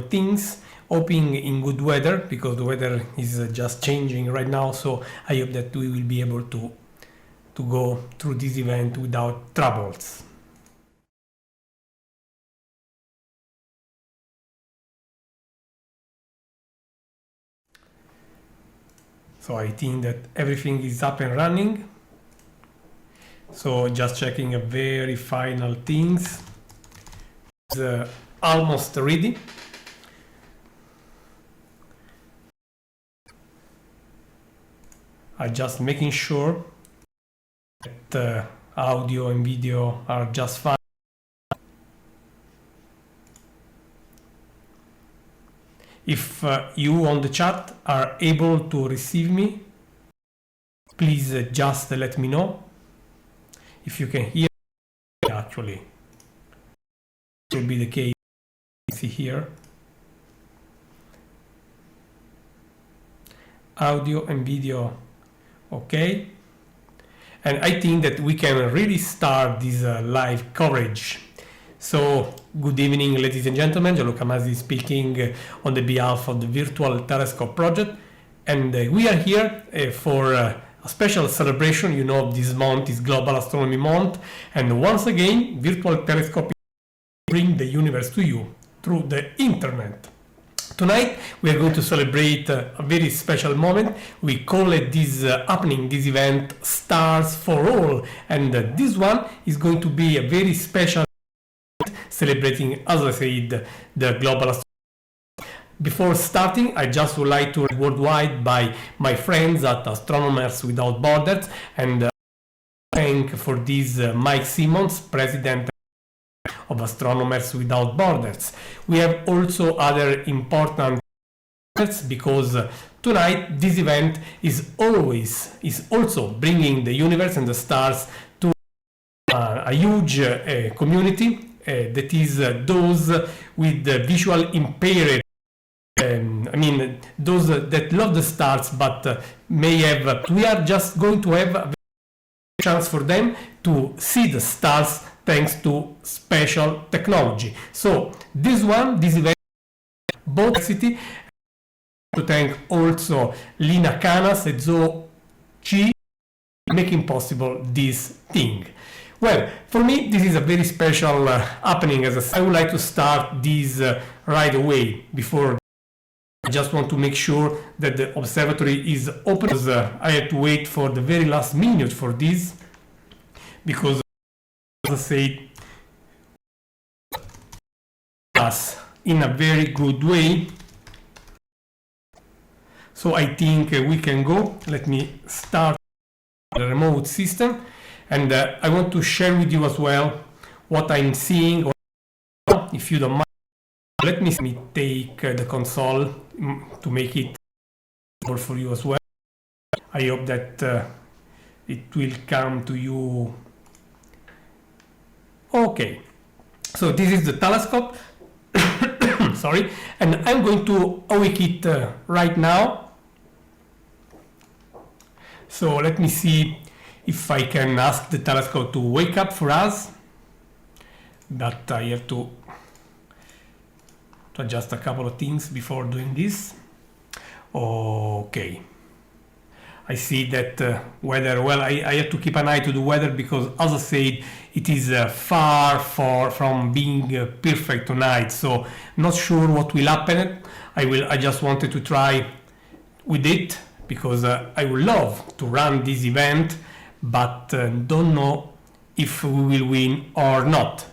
things, hoping in good weather, because the weather is just changing right now. So I hope that we will be able to go through this event without troubles. So I think that everything is up and running. So just checking a very final things. It's almost ready. I'm just making sure that audio and video are just fine. If you on the chat are able to receive me, please just let me know. If you can hear me, actually, it will be the case. See here, audio and video, okay. And I think that we can really start this live coverage. So, good evening, ladies and gentlemen. Gianluca Masi speaking on the behalf of the Virtual Telescope Project. And we are here for a special celebration. You know, this month is Global Astronomy Month. And once again, Virtual Telescope bring the universe to you through the internet. Tonight, we are going to celebrate a very special moment. We call it this happening, this event, Stars for All. And this one is going to be a very special celebrating, as I said, the global astronomy. Before starting, I just would like to worldwide by my friends at Astronomers Without Borders, and thank for this Mike Simmons, president of Astronomers Without Borders. We have also other important because tonight this event is also bringing the universe and the stars to a huge community. That is those with the visual impaired, I mean those that love the stars but may have, we are just going to have a chance for them to see the stars thanks to special technology. So this event, both city, to thank also Lina Canas and Zo Chi making possible this thing. Well, for me, this is a very special happening. As I would like to start this right away. Before, I just want to make sure that the observatory is open. Because, I had to wait for the very last minute for this, because, as I said, us in a very good way. So I think we can go. Let me start the remote system. And I want to share with you as well what I'm seeing. If you don't mind, let me take the console to make it possible for you as well. I hope that it will come to you. Okay, so this is the telescope. Sorry, and I'm going to awake it right now. So let me see if I can ask the telescope to wake up for us, but I have to adjust a couple of things before doing this. Okay, I see that weather, well, I have to keep an eye to the weather because, as I said, it is far from being perfect tonight, so not sure what will happen. I just wanted to try with it because I would love to run this event, but don't know if we will win or not.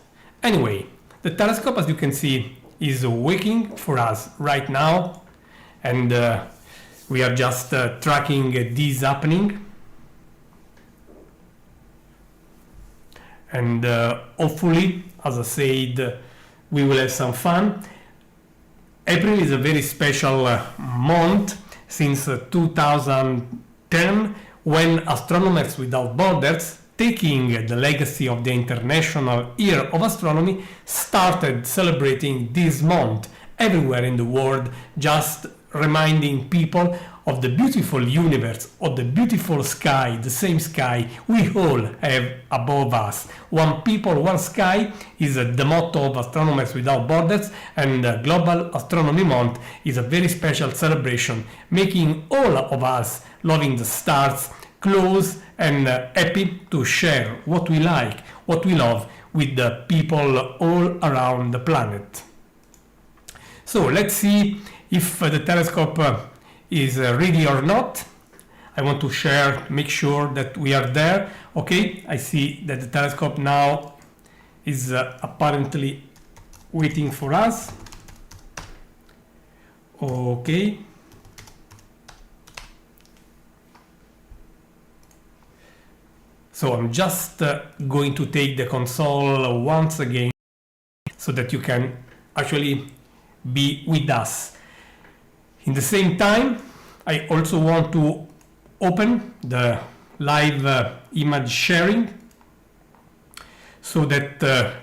Anyway, the telescope, as you can see, is working for us right now, and we are just tracking this happening, and hopefully, as I said, we will have some fun. April is a very special month since 2010, when Astronomers Without Borders, taking the legacy of the International Year of Astronomy, started celebrating this month everywhere in the world, just reminding people of the beautiful universe, of the beautiful sky, the same sky we all have above us. One people, one sky is the motto of Astronomers Without Borders, and Global Astronomy Month is a very special celebration, making all of us loving the stars close and happy to share what we like, what we love with the people all around the planet. So let's see if the telescope is ready or not. I want to share, make sure that we are there. Okay, I see that the telescope now is apparently waiting for us. Okay. So I'm just going to take the console once again so that you can actually be with us. In the same time, I also want to open the live image sharing so that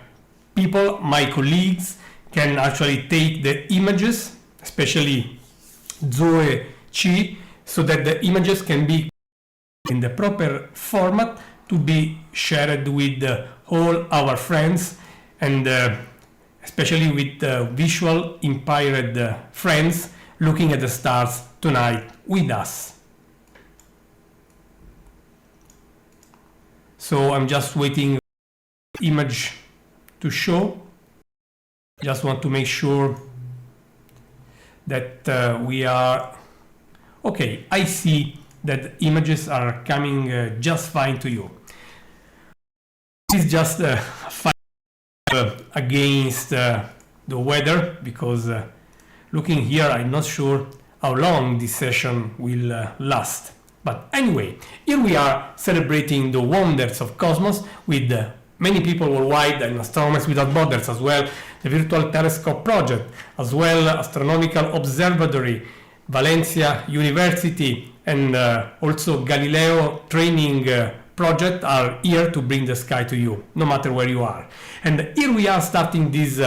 people, my colleagues, can actually take the images, especially Zoe Chi, so that the images can be in the proper format to be shared with all our friends, and especially with visual impaired friends looking at the stars tonight with us. So I'm just waiting image to show. Just want to make sure that we are okay. I see that images are coming just fine to you. This is just a fight against the weather, because looking here, I'm not sure how long this session will last. But anyway, here we are celebrating the wonders of cosmos with many people worldwide, and Astronomers Without Borders as well, the Virtual Telescope Project, as well Astronomical Observatory, Valencia University, and also Galileo Training Project are here to bring the sky to you, no matter where you are. And here we are starting this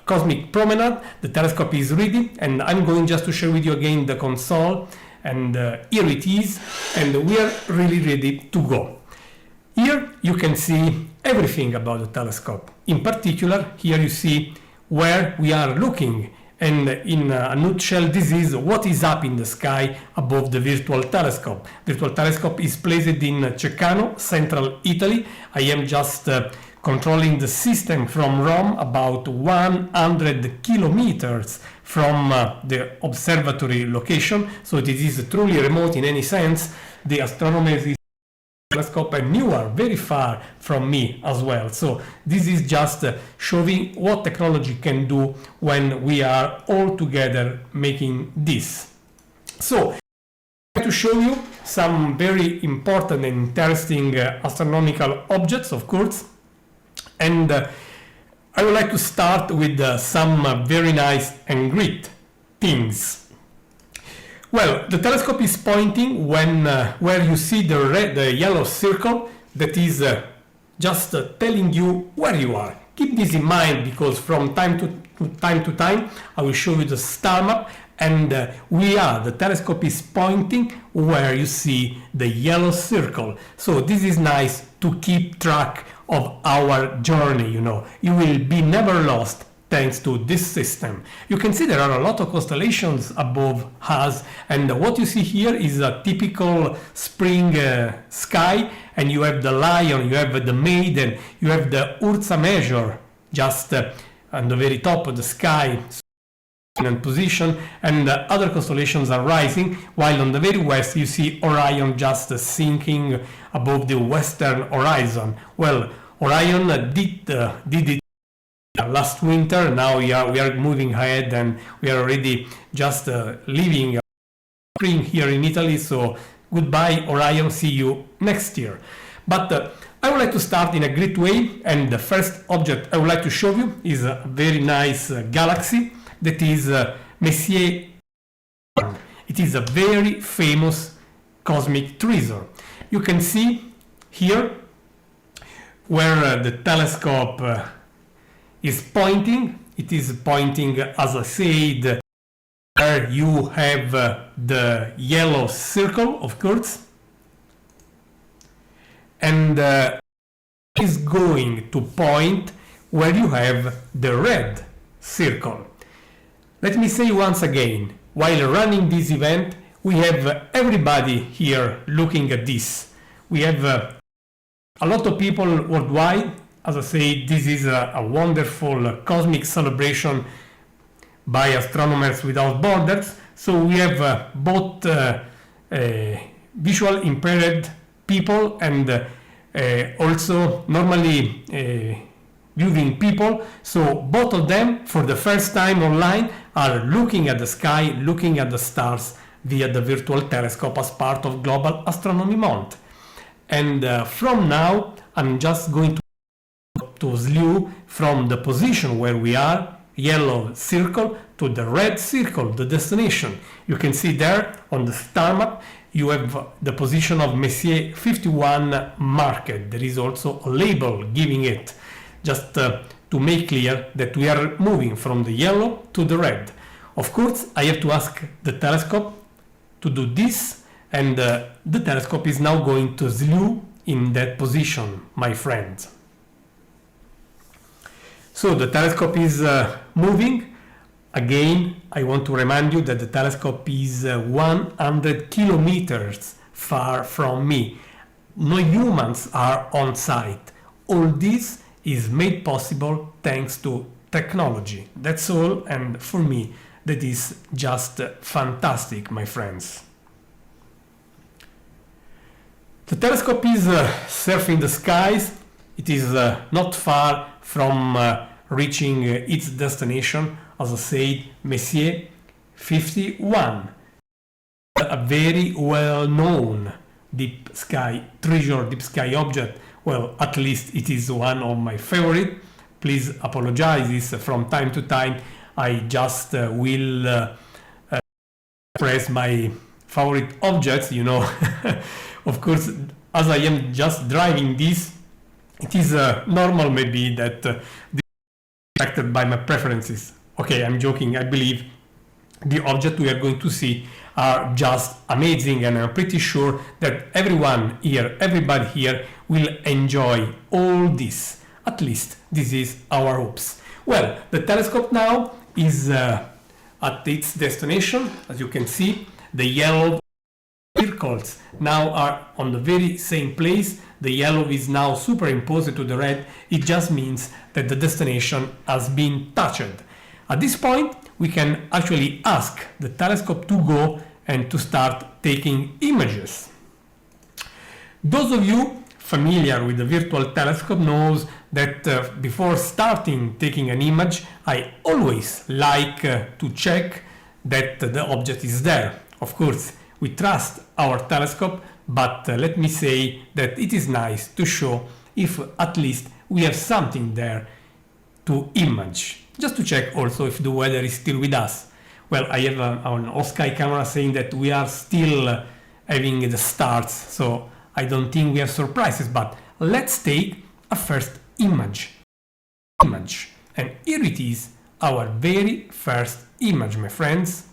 cosmic promenade. The telescope is ready, and I'm going just to share with you again the console, and here it is, and we are really ready to go. Here you can see everything about the telescope. In particular, here you see where we are looking, and in a nutshell, this is what is up in the sky above the Virtual Telescope. Virtual Telescope is placed in Ceccano, central Italy. I am just controlling the system from Rome, about 100 kilometers from the observatory location, so it is truly remote in any sense. The Astronomers Telescope, and you are very far from me as well. So this is just showing what technology can do when we are all together making this. So I'm going to show you some very important and interesting astronomical objects, of course, and I would like to start with some very nice and great things. Well, the telescope is pointing when where you see the yellow circle, that is just telling you where you are. Keep this in mind, because from time to time I will show you the star map, and the telescope is pointing where you see the yellow circle. So this is nice to keep track of our journey, you know. You will be never lost thanks to this system. You can see there are a lot of constellations above us, and what you see here is a typical spring sky, and you have the Lion, you have the Maiden, you have the Ursa Major just on the very top of the sky in position, and other constellations are rising, while on the very west you see Orion just sinking above the western horizon. Well, Orion did it last winter. Now we are moving ahead, and we are already just leaving spring here in Italy. So goodbye Orion, see you next year. But I would like to start in a great way, and the first object I would like to show you is a very nice galaxy that is Messier 1. It is a very famous cosmic treasure. You can see here where the telescope is pointing. It is pointing, as I said, where there you have the yellow circle, of course, and is going to point where you have the red circle. Let me say once again, while running this event, we have everybody here looking at this. We have a lot of people worldwide. As I say, this is a wonderful cosmic celebration by Astronomers Without Borders. So we have both visual impaired people and also normally viewing people. So both of them, for the first time online, are looking at the sky, looking at the stars via the virtual telescope as part of Global Astronomy Month. And from now, I'm just going to slew from the position where we are, yellow circle, to the red circle, the destination. You can see there on the star map, you have the position of Messier 51 marked. There is also a label giving it, just to make clear that we are moving from the yellow to the red. Of course, I have to ask the telescope to do this, and the telescope is now going to slew in that position, my friends. So the telescope is moving. Again, I want to remind you that the telescope is 100 kilometers far from me. No humans are on site. All this is made possible thanks to technology. That's all, and for me, that is just fantastic, my friends. The telescope is surfing the skies. It is not far from reaching its destination, as I said, Messier 51, a very well-known deep sky treasure, deep sky object. Well, at least it is one of my favorite. Please apologize if from time to time I just will press my favorite objects, you know. Of course, as I am just driving this, it is normal maybe that this is affected by my preferences. Okay, I'm joking. I believe the objects we are going to see are just amazing, and I'm pretty sure that everyone here, everybody here will enjoy all this. At least this is our hopes. Well, the telescope now is at its destination. As you can see, the yellow circles now are on the very same place. The yellow is now superimposed to the red. It just means that the destination has been touched. At this point, we can actually ask the telescope to go and to start taking images. Those of you familiar with the virtual telescope knows that before starting taking an image, I always like to check that the object is there. Of course, we trust our telescope, but let me say that it is nice to show if at least we have something there to image. Just to check also if the weather is still with us. Well, I have an all-sky camera saying that we are still having the stars, so I don't think we have surprises, but let's take a first image. And here it is, our very first image, my friends.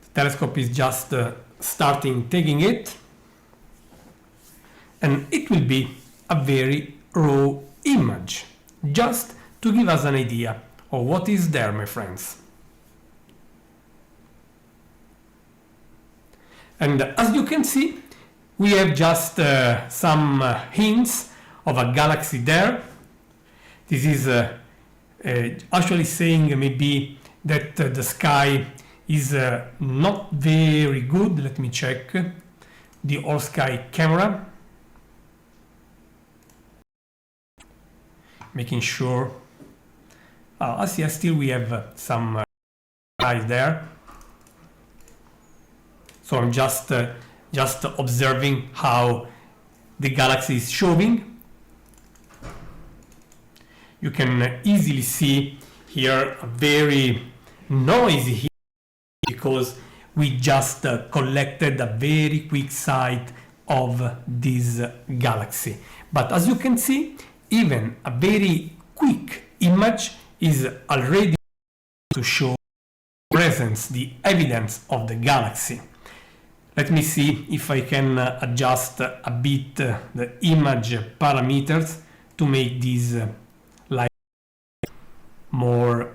The telescope is just starting taking it, and it will be a very raw image, just to give us an idea of what is there, my friends. And as you can see, we have just some hints of a galaxy there. This is actually saying maybe that the sky is not very good. Let me check the all-sky camera, making sure. I see, still we have some skies there. So I'm just observing how the galaxy is showing. You can easily see here a very noisy here because we just collected a very quick sight of this galaxy. But as you can see, even a very quick image is already to show presence presence, the evidence of the galaxy. Let me see if I can adjust a bit the image parameters to make this like more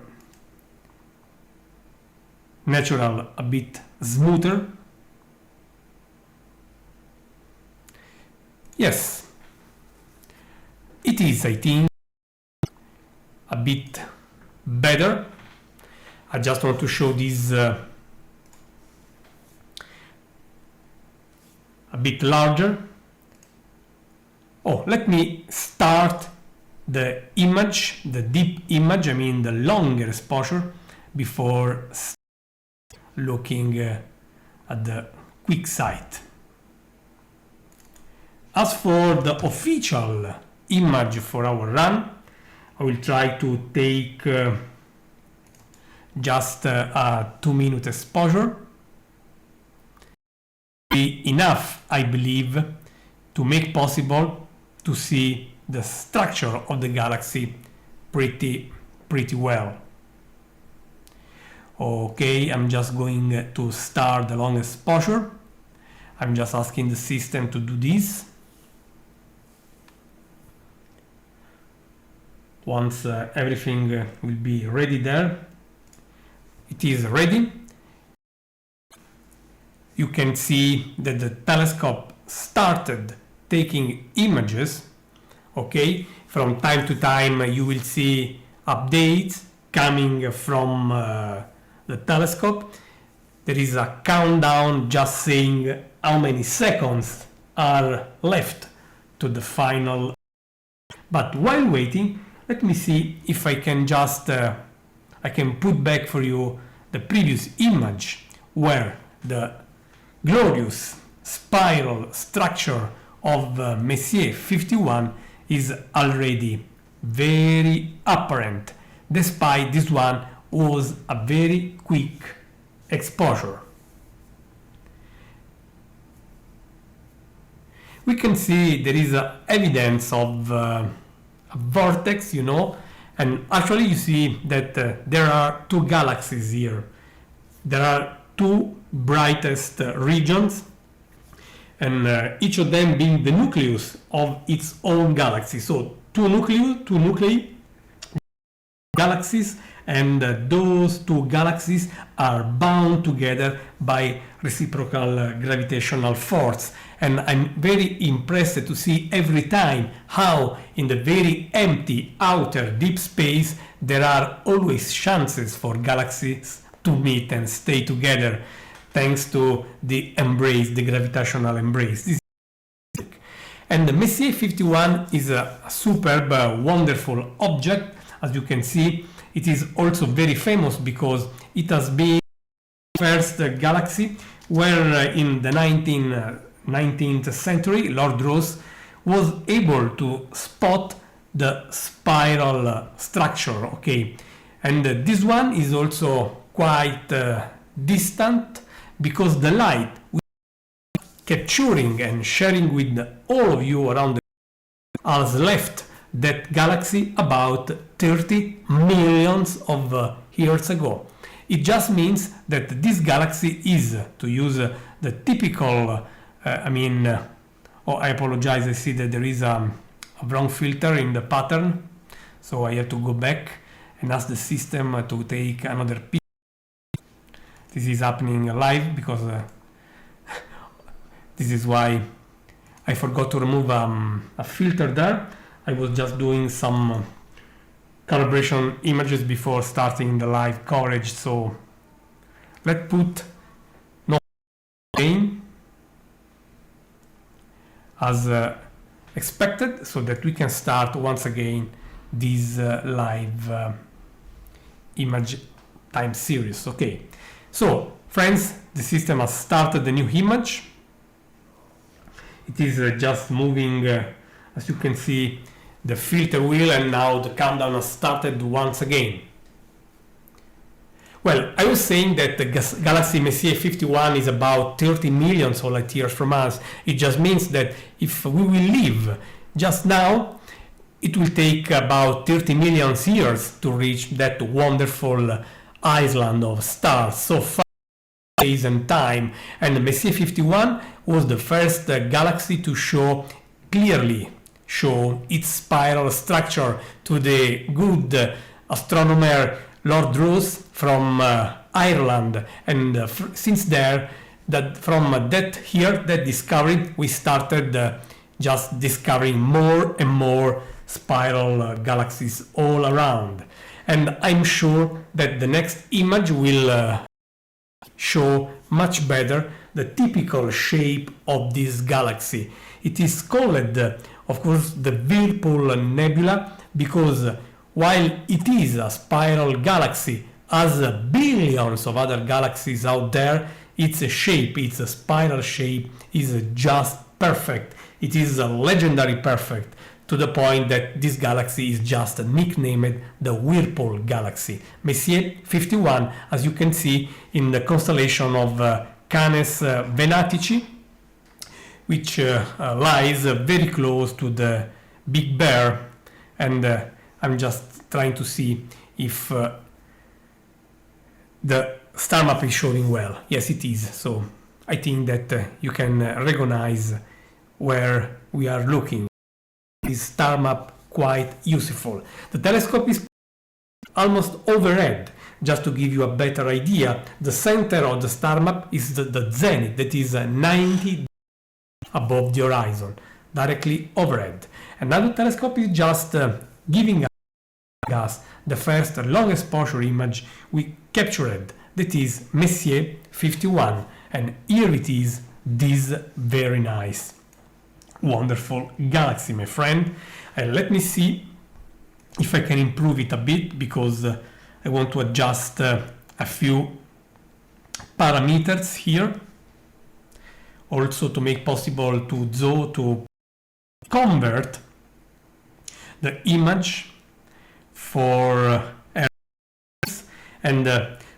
natural, a bit smoother. Yes, it is, I think, a bit better. I just want to show this a bit larger. Oh, let me start the image, the deep image, I mean the longer exposure, before looking at the quick sight. As for the official image for our run, I will try to take just a 2-minute exposure. Be enough, I believe, to make possible to see the structure of the galaxy pretty well. Okay, I'm just going to start the long exposure. I'm just asking the system to do this. Once everything will be ready there, it is ready. You can see that the telescope started taking images. Okay, from time to time you will see updates coming from the telescope. There is a countdown just saying how many seconds are left to the final. But while waiting, let me see if I can just I can put back for you the previous image where the glorious spiral structure of Messier 51 is already very apparent, despite this one was a very quick exposure. We can see there is evidence of a vortex, you know, and actually you see that there are two galaxies here. There are two brightest regions, and each of them being the nucleus of its own galaxy. So two nuclei galaxies, and those two galaxies are bound together by reciprocal gravitational force. And I'm very impressed to see every time how in the very empty outer deep space there are always chances for galaxies to meet and stay together, thanks to the embrace, the gravitational embrace. This is and the Messier 51 is a superb, wonderful object. As you can see, it is also very famous because it has been the first galaxy where in the 19th century Lord Rosse was able to spot the spiral structure. Okay, and this one is also quite distant, because the light capturing and sharing with all of you around the world has left that galaxy about 30 millions of years ago. It just means that this galaxy is, to use the typical, I apologize, I see that there is a wrong filter in the pattern, so I have to go back and ask the system to take another picture. This is happening live because this is why I forgot to remove a filter there. I was just doing some calibration images before starting the live coverage, so let's put no gain as expected, so that we can start once again this live image time series. Okay, so friends, the system has started the new image. It is just moving, as you can see, the filter wheel, and now the countdown has started once again. Well, I was saying that the galaxy Messier 51 is about 30 million light years from us. It just means that if we will live just now, it will take about 30 million years to reach that wonderful island of stars so far space and time, and Messier 51 was the first galaxy to clearly show its spiral structure to the good astronomer Lord Rosse from Ireland, and since there, from that discovery, we started just discovering more and more spiral galaxies all around. And I'm sure that the next image will show much better the typical shape of this galaxy. It is called, of course, the Whirlpool Nebula, because while it is a spiral galaxy, as billions of other galaxies out there, its shape, its spiral shape, is just perfect. It is a legendary perfect, to the point that this galaxy is just nicknamed the Whirlpool Galaxy. Messier 51, as you can see, in the constellation of Canes Venatici, which lies very close to the Big Bear, and I'm just trying to see if the star map is showing well. Yes, it is. So I think that you can recognize where we are looking. This star map quite useful. The telescope is almost overhead. Just to give you a better idea, the center of the star map is the zenith, that is 90 above the horizon, directly overhead. Another telescope is just giving us the first long exposure image we captured, that is Messier 51, and here it is, this very nice, wonderful galaxy, my friend. And let me see if I can improve it a bit, because I want to adjust a few parameters here, also to make possible to convert the image for and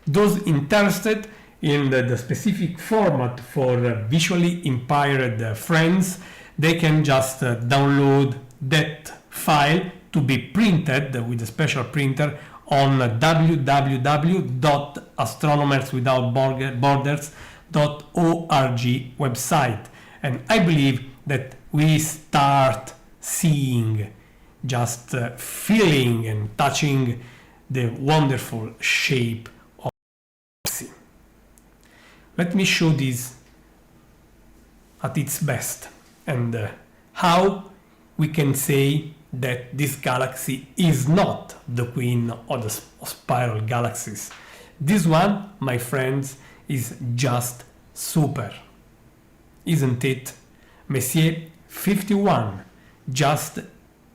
those interested in the specific format for visually impaired friends, they can just download that file to be printed with a special printer on www.astronomerswithoutborders.org website. And I believe that we start seeing, just feeling and touching the wonderful shape of the galaxy. Let me show this at its best, and how we can say that this galaxy is not the queen of the spiral galaxies. This one, my friends, is just super, isn't it? Messier 51, just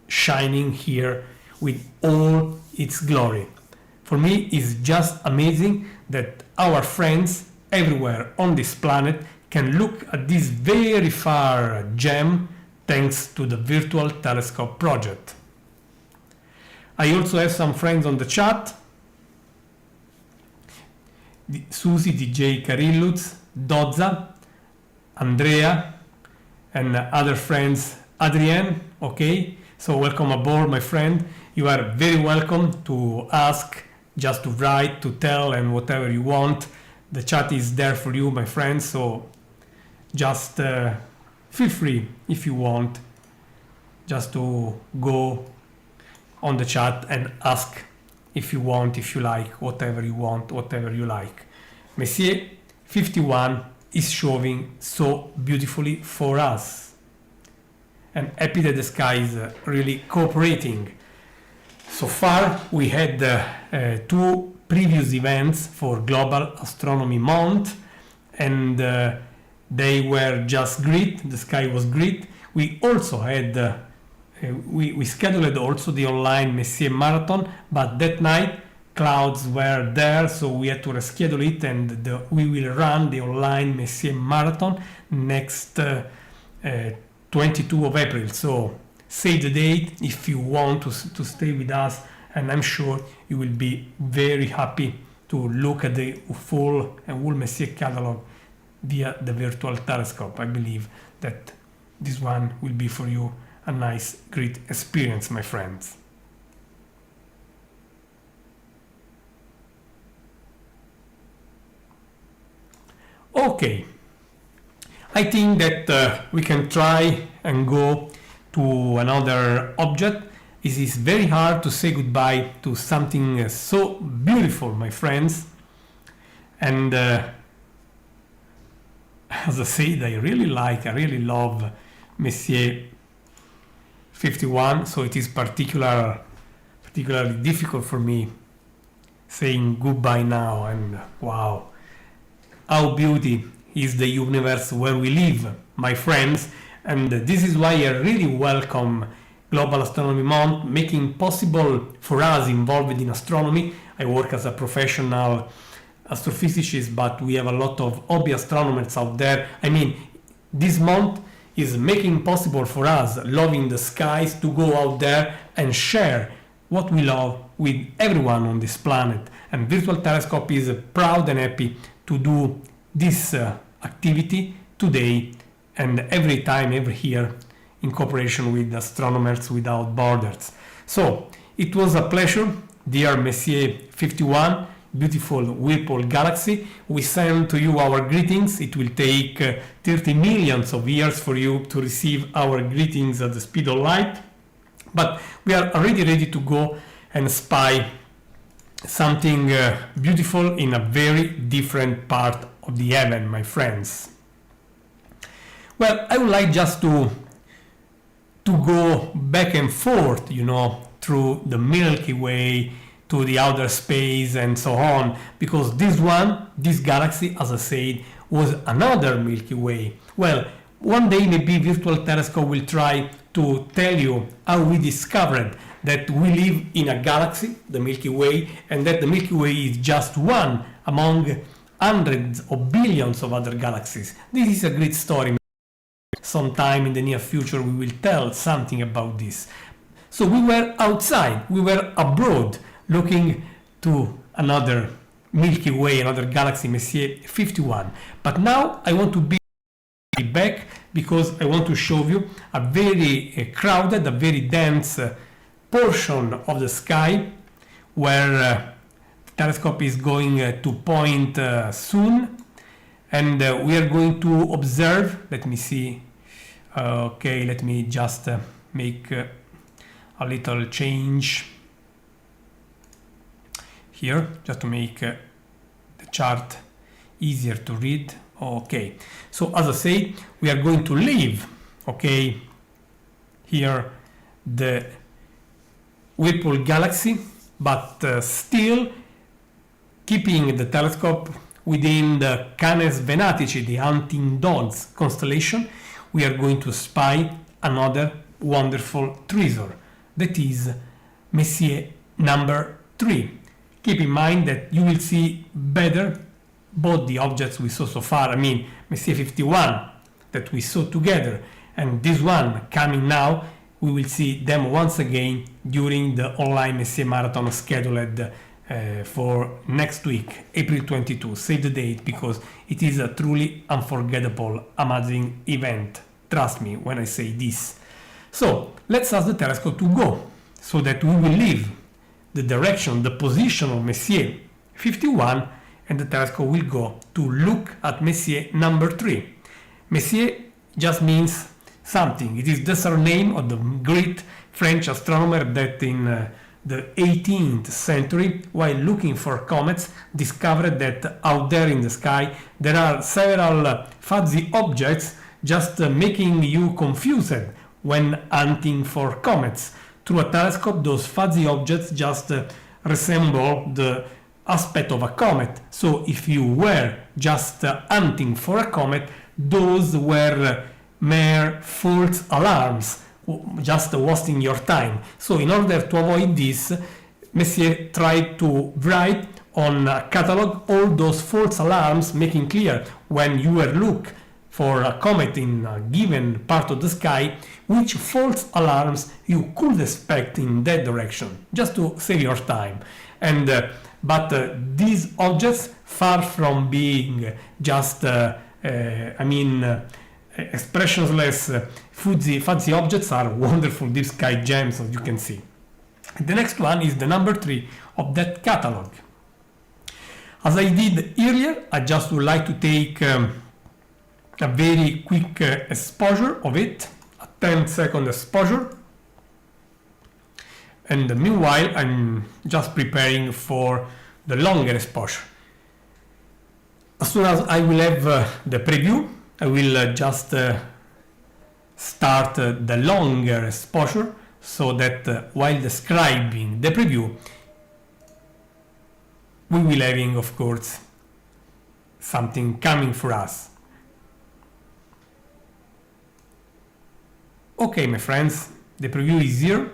shining here with all its glory. For me, it's just amazing that our friends everywhere on this planet can look at this very far gem thanks to the Virtual Telescope project. I also have some friends on the chat: Susi, DJ Carilluz, Dozza, Andrea, and other friends, Adrienne. Okay, so welcome aboard, my friend. You are very welcome to ask, just to write, to tell, and whatever you want. The chat is there for you, my friends, so just feel free, if you want, just to go on the chat and ask if you want, if you like, whatever you want, whatever you like. Messier 51 is showing so beautifully for us. And happy that the sky is really cooperating. So far, we had 2 previous events for Global Astronomy Month, and they were just great. The sky was great. We also had we scheduled also the online Messier Marathon, but that night clouds were there, so we had to reschedule it, and we will run the online Messier Marathon next 22 of April. So save the date if you want to stay with us, and I'm sure you will be very happy to look at the full Messier catalog via the Virtual Telescope. I believe that this one will be for you a nice, great experience, my friends. Okay, I think that we can try and go to another object. It is very hard to say goodbye to something so beautiful, my friends. And as I said, I really love Messier 51, so it is particularly difficult for me saying goodbye now. And wow, how beauty is the universe where we live, my friends. And this is why I really welcome Global Astronomy Month, making possible for us involved in astronomy. I work as a professional astrophysicist, but we have a lot of hobby astronomers out there. I mean, this month is making possible for us loving the skies to go out there and share what we love with everyone on this planet. And Virtual Telescope is proud and happy to do this activity today and every time, every year, in cooperation with Astronomers Without Borders. So it was a pleasure, dear Messier 51, beautiful Whirlpool galaxy. We send to you our greetings. It will take 30 millions of years for you to receive our greetings at the speed of light, but we are already ready to go and spy something beautiful in a very different part of the heaven, my friends. Well, I would like just to go back and forth, through the Milky Way, to the outer space and so on, because this galaxy, as I said, was another Milky Way. Well, one day maybe Virtual Telescope will try to tell you how we discovered that we live in a galaxy, the Milky Way, and that the Milky Way is just one among hundreds of billions of other galaxies. This is a great story. Sometime in the near future we will tell something about this. So we were outside, we were abroad, looking to another Milky Way, another galaxy, Messier 51. But now I want to be back because I want to show you a very crowded, a very dense portion of the sky where the telescope is going to point soon, and we are going to observe. Let me see. Okay, let me just make a little change here just to make the chart easier to read. Okay, so as I say, we are going to leave, okay, here the Whirlpool galaxy, but still keeping the telescope within the Canes Venatici, the hunting dogs constellation. We are going to spy another wonderful treasure, that is Messier number 3. Keep in mind that you will see better both the objects we saw so far, I mean Messier 51 that we saw together, and this one coming now, we will see them once again during the online Messier Marathon scheduled for next week, April 22. Save the date because it is a truly unforgettable, amazing event. Trust me when I say this. So let's ask the telescope to go so that we will leave the direction, the position of Messier 51, and the telescope will go to look at Messier number 3. Messier just means something. It is the surname of the great French astronomer that in the 18th century, while looking for comets, discovered that out there in the sky there are several fuzzy objects just making you confused when hunting for comets. Through a telescope, those fuzzy objects just resemble the aspect of a comet. So if you were just hunting for a comet, those were mere false alarms, just wasting your time. So in order to avoid this, Messier tried to write on a catalog all those false alarms, making clear when you were looking for a comet in a given part of the sky, which false alarms you could expect in that direction, just to save your time. And but these objects, far from being just expressionless fuzzy objects, are wonderful deep sky gems, as you can see. The next one is the number 3 of that catalog. As I did earlier, I just would like to take a very quick exposure of it, a 10-second exposure. And meanwhile, I'm just preparing for the longer exposure. As soon as I will have the preview, I will just start the longer exposure, so that while describing the preview, we will having, of course, something coming for us. Okay, my friends, the preview is here.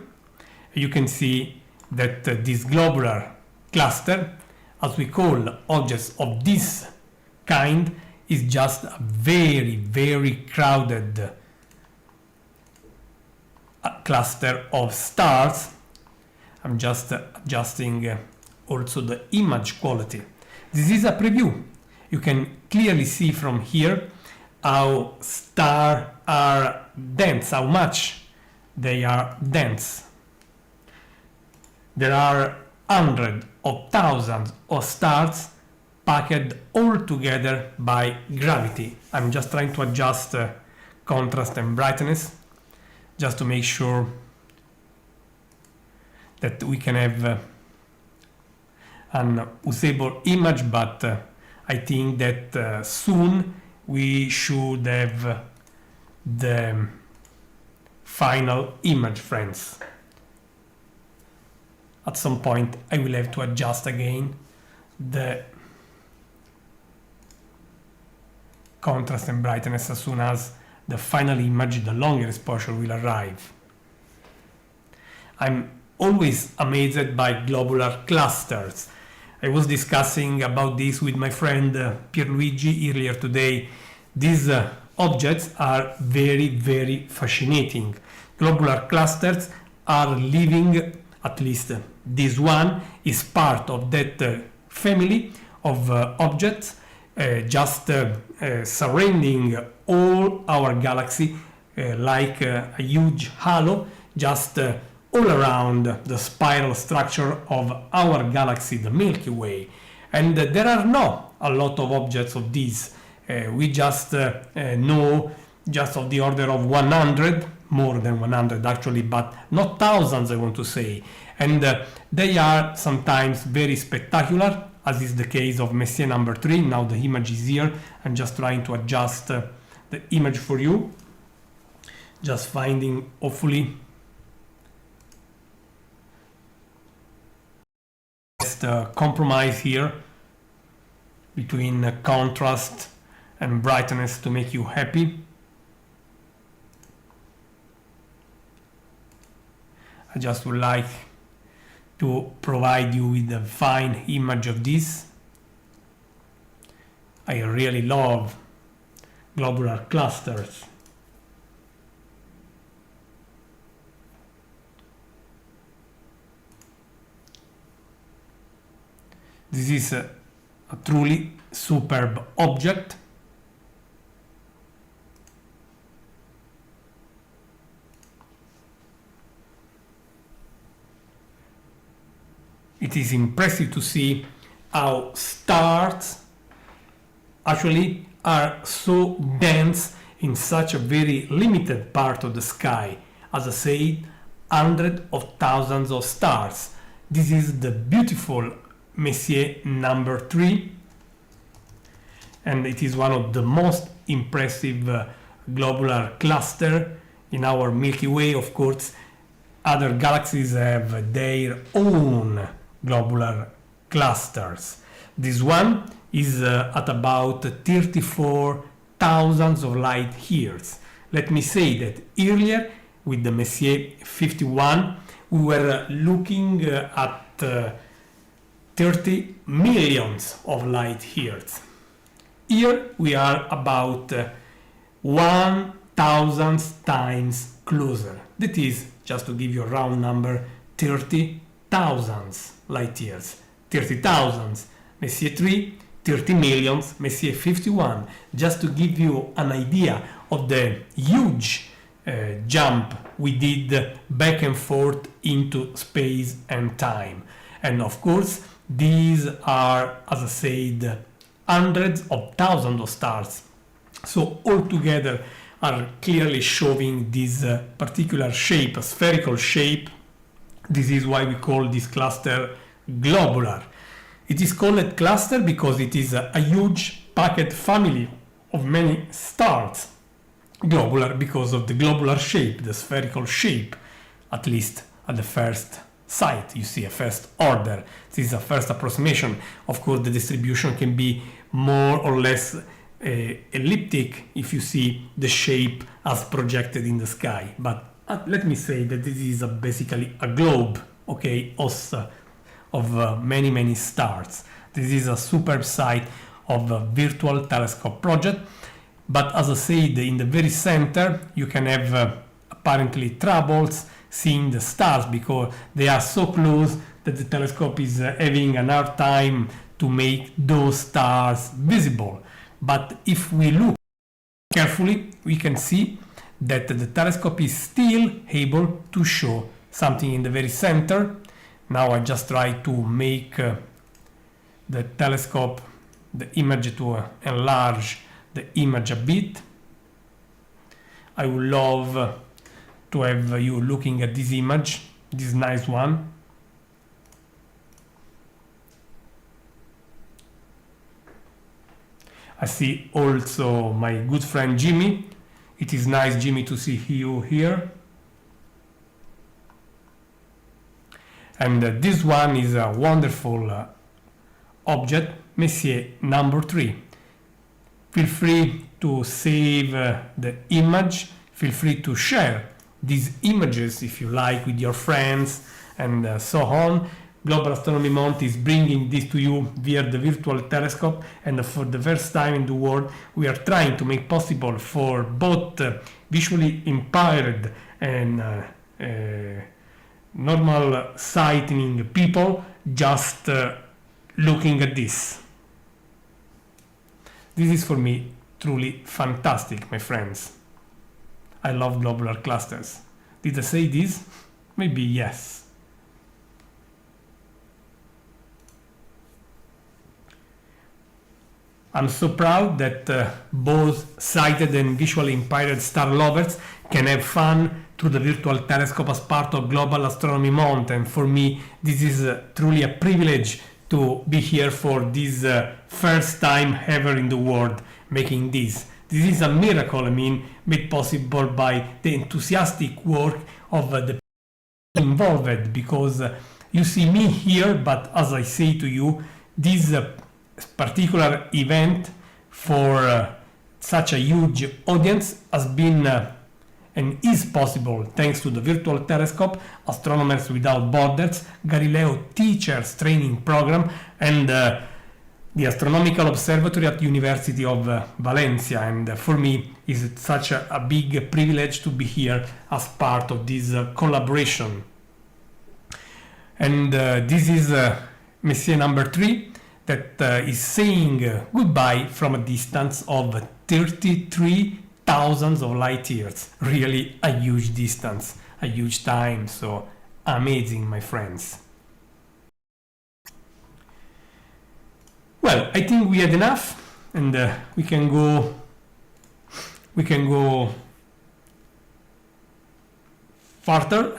You can see that this globular cluster, as we call objects of this kind, is just a very, very crowded cluster of stars. I'm just adjusting also the image quality. This is a preview. You can clearly see from here how stars are dense, how much they are dense. There are hundreds of thousands of stars packed all together by gravity. I'm just trying to adjust contrast and brightness just to make sure that we can have an usable image, but I think that soon we should have the final image, friends. At some point I will have to adjust again the contrast and brightness as soon as the final image, the longer exposure, will arrive. I'm always amazed by globular clusters. I was discussing about this with my friend Pierluigi earlier today. These objects are very, very fascinating. Globular clusters are living, at least this one is part of that family of objects just surrounding all our galaxy like a huge halo, just all around the spiral structure of our galaxy, the Milky Way. And there are not a lot of objects of these. We just know just of the order of 100, more than 100 actually, but not thousands, I want to say. And they are sometimes very spectacular, as is the case of Messier number 3. Now the image is here. I'm just trying to adjust the image for you. Just finding, hopefully, best compromise here between contrast and brightness to make you happy. I just would like to provide you with a fine image of this. I really love globular clusters. This is a truly superb object. It is impressive to see how stars actually are so dense in such a very limited part of the sky. As I said, hundreds of thousands of stars. This is the beautiful Messier number 3, and it is one of the most impressive globular cluster in our Milky Way. Of course, other galaxies have their own globular clusters. This one is at about 34,000 of light years. Let me say that earlier with the Messier 51 we were looking at 30 millions of light years. Here we are about 1,000 times closer. That is, just to give you a round number, 30,000 light years. 30,000 Messier 3, 30 millions Messier 51. Just to give you an idea of the huge jump we did back and forth into space and time. And of course, these are, as I said, hundreds of thousands of stars. So all together are clearly showing this particular shape, a spherical shape. This is why we call this cluster globular. It is called cluster because it is a huge packed family of many stars. Globular because of the globular shape, the spherical shape, at least at the first sight. You see a first order. This is a first approximation. Of course, the distribution can be more or less elliptic if you see the shape as projected in the sky. But let me say that this is basically a globe, okay, also of many stars. This is a superb site of a virtual telescope project. But as I said, in the very center, you can have apparently troubles seeing the stars because they are so close that the telescope is having an hard time to make those stars visible. But if we look carefully, we can see that the telescope is still able to show something in the very center. Now I just try to make the telescope, the image, to enlarge the image a bit. I would love to have you looking at this image, this nice one. I see also my good friend Jimmy. It is nice, Jimmy, to see you here. And this one is a wonderful object, Messier number 3. Feel free to save the image. Feel free to share these images if you like with your friends and so on. Global Astronomy Month is bringing this to you via the virtual telescope, and for the first time in the world we are trying to make possible for both visually impaired and normal sighting people just looking at this. This is for me truly fantastic, my friends. I love globular clusters. Did I say this? Maybe yes. I'm so proud that both sighted and visually impaired star lovers can have fun through the virtual telescope as part of Global Astronomy Month, and for me this is truly a privilege to be here for this first time ever in the world making this. This is a miracle, made possible by the enthusiastic work of the people involved, because you see me here, but as I say to you, this particular event for such a huge audience has been and is possible thanks to the virtual telescope, Astronomers Without Borders, Galileo Teachers Training Program, and the Astronomical Observatory at University of Valencia. And for me, it's such a big privilege to be here as part of this collaboration. And this is Messier number 3 that is saying goodbye from a distance of 33,000 of light years. Really a huge distance, a huge time, so amazing, my friends. Well, I think we had enough, and we can go further,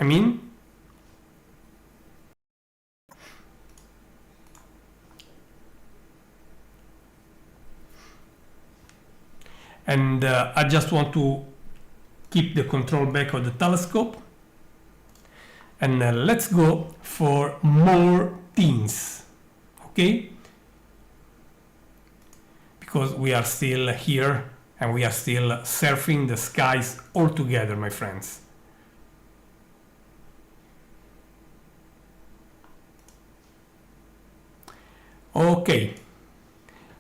And I just want to keep the control back of the telescope, and let's go for more things, okay? Because we are still here and we are still surfing the skies all together, my friends. Okay,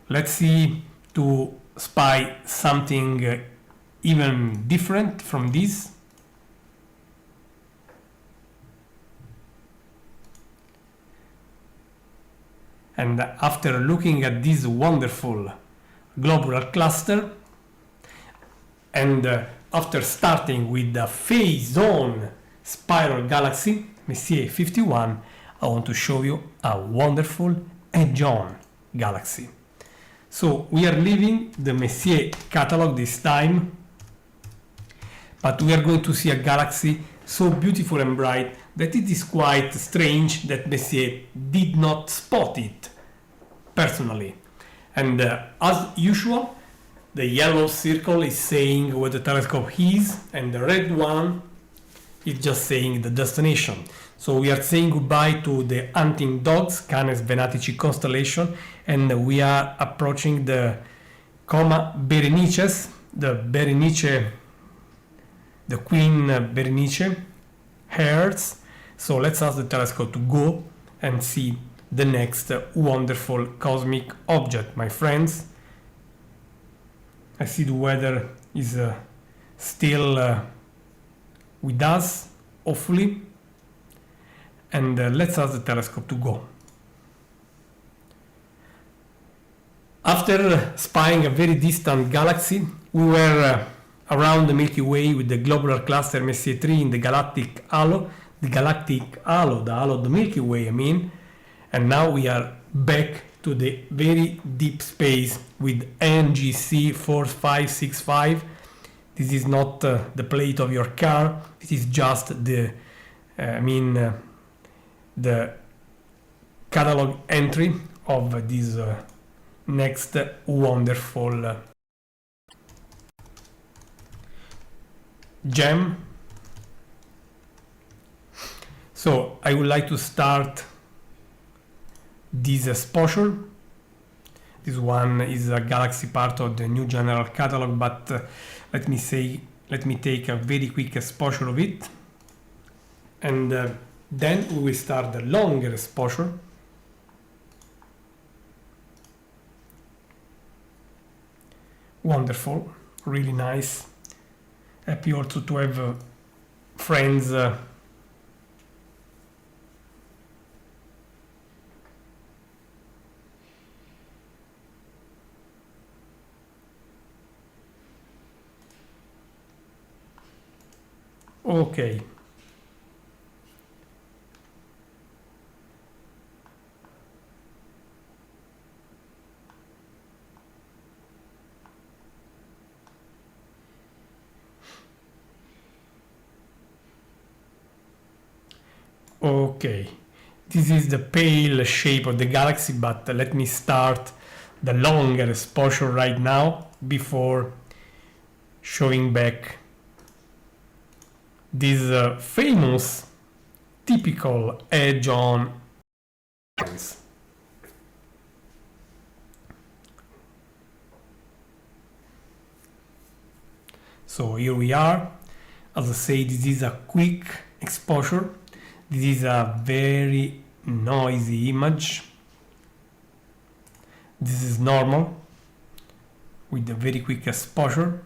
let's see to spy something even different from this. And after looking at this wonderful globular cluster, and after starting with the phase-on spiral galaxy, Messier 51, I want to show you a wonderful edge-on galaxy. So we are leaving the Messier catalog this time, but we are going to see a galaxy so beautiful and bright that it is quite strange that Messier did not spot it personally. And as usual, the yellow circle is saying where the telescope is, and the red one is just saying the destination. So we are saying goodbye to the hunting dogs, Canes Venatici constellation, and we are approaching the Coma Berenices, the Queen Berenice hairs. So let's ask the telescope to go and see the next wonderful cosmic object, my friends. I see the weather is still with us, hopefully. And let's ask the telescope to go. After spying a very distant galaxy, we were around the Milky Way with the globular cluster Messier 3 in the galactic halo, the halo of the Milky Way, I mean. And now we are back to the very deep space with NGC 4565. This is not the plate of your car. It is just the catalog entry of this next wonderful gem. So I would like to start this exposure. This one is a galaxy part of the new general catalog, but let me take a very quick exposure of it, and then we will start the longer exposure. Wonderful, really nice. Happy also to have friends okay. Okay, this is the pale shape of the galaxy, but let me start the longer exposure right now before showing back this famous typical edge on. So here we are. As I say, this is a quick exposure. This is a very noisy image. This is normal with a very quick exposure.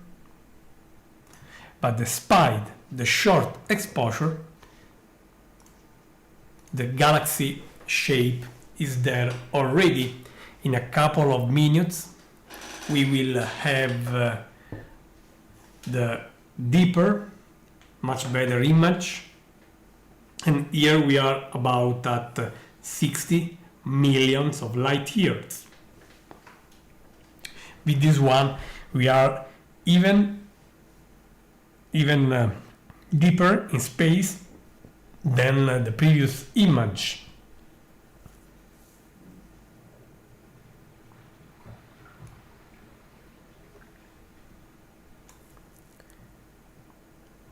But despite the short exposure, the galaxy shape is there already. In a couple of minutes, we will have the deeper, much better image. And here we are about at 60 millions of light years. With this one, we are even deeper in space than the previous image.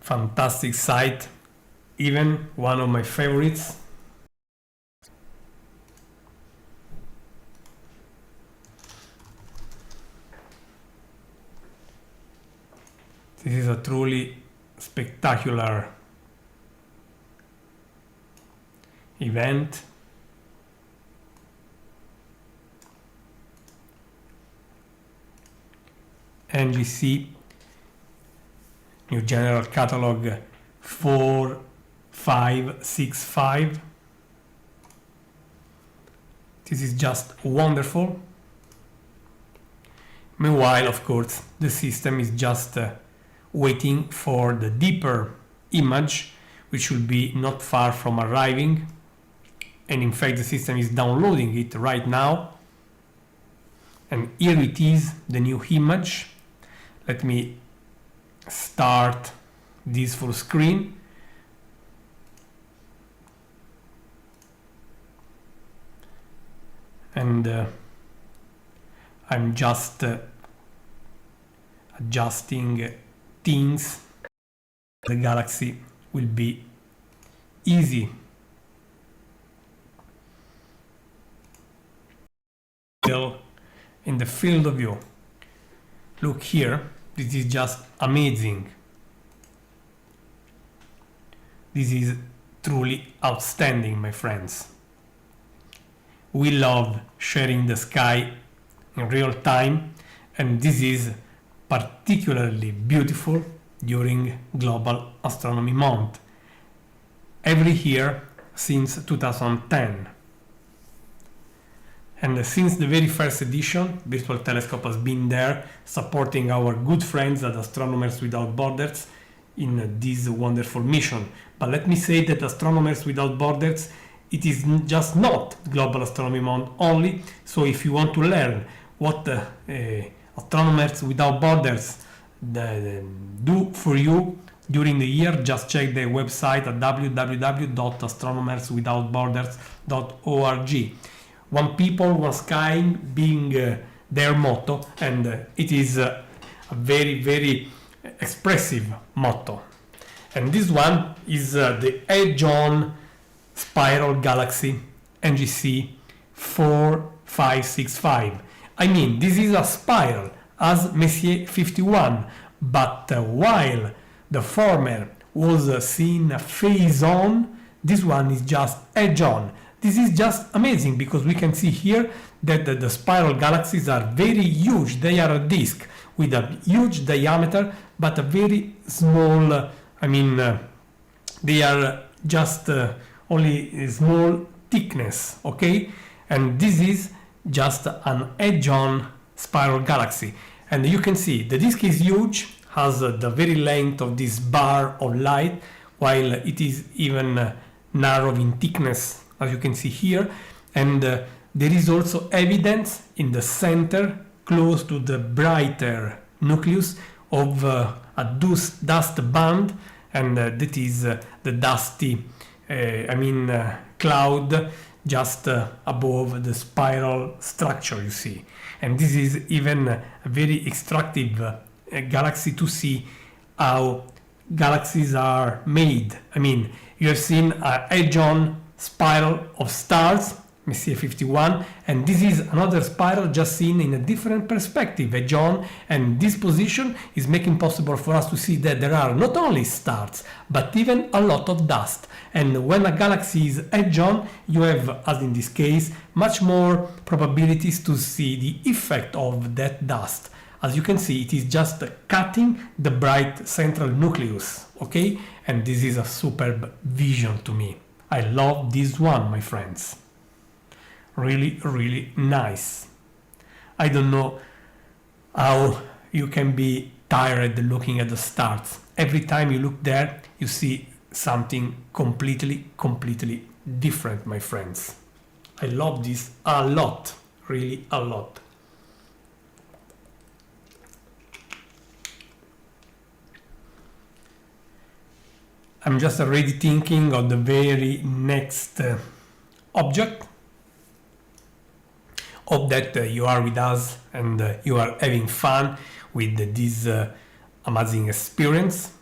Fantastic sight. Even one of my favorites. This is a truly spectacular event. NGC, New General Catalog 4565. This is just wonderful. Meanwhile, of course, the system is just waiting for the deeper image, which will be not far from arriving. And in fact, the system is downloading it right now. And here it is, the new image. Let me start this full screen. And I'm just adjusting things. The galaxy will be easy. In the field of view. Look here, this is just amazing. This is truly outstanding, my friends. We love sharing the sky in real time, and this is particularly beautiful during Global Astronomy Month, every year since 2010. And since the very first edition, Virtual Telescope has been there supporting our good friends at Astronomers Without Borders in this wonderful mission. But let me say that Astronomers Without Borders, it is just not Global Astronomy Month only. So if you want to learn what Astronomers Without Borders do for you during the year, just check their website at www.astronomerswithoutborders.org. One people, one sky being their motto, and it is a very, very expressive motto. And this one is the Edge-On Spiral Galaxy NGC 4565. I mean, this is a spiral as Messier 51, but while the former was seen face on, this one is just edge on. This is just amazing because we can see here that the spiral galaxies are very huge. They are a disk with a huge diameter, but a very small, they are just only a small thickness, okay? And this is just an edge-on spiral galaxy. And you can see the disk is huge, has the very length of this bar of light, while it is even narrow in thickness, as you can see here. And there is also evidence in the center, close to the brighter nucleus, of a dust band, and that is the dusty cloud just above the spiral structure, you see. And this is even a very extractive galaxy to see how galaxies are made. I mean, you have seen an edge-on spiral of stars, Messier 51, and this is another spiral just seen in a different perspective, edge-on, and this position is making possible for us to see that there are not only stars, but even a lot of dust. And when a galaxy is edge-on, you have, as in this case, much more probabilities to see the effect of that dust. As you can see, it is just cutting the bright central nucleus, okay? And this is a superb vision to me. I love this one, my friends. Really, really nice. I don't know how you can be tired looking at the stars. Every time you look there, you see something completely different, my friends. I love this a lot, really a lot. I'm just already thinking of the very next object. Hope that you are with us and you are having fun with this amazing experience.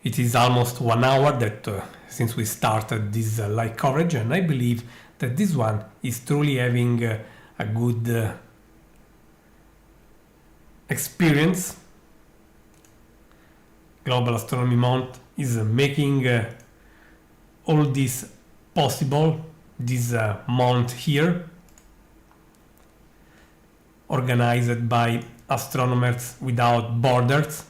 It is almost 1 hour that since we started this live coverage, and I believe that this one is truly having a good experience. Global Astronomy Month is making all this possible, this month here, organized by Astronomers Without Borders.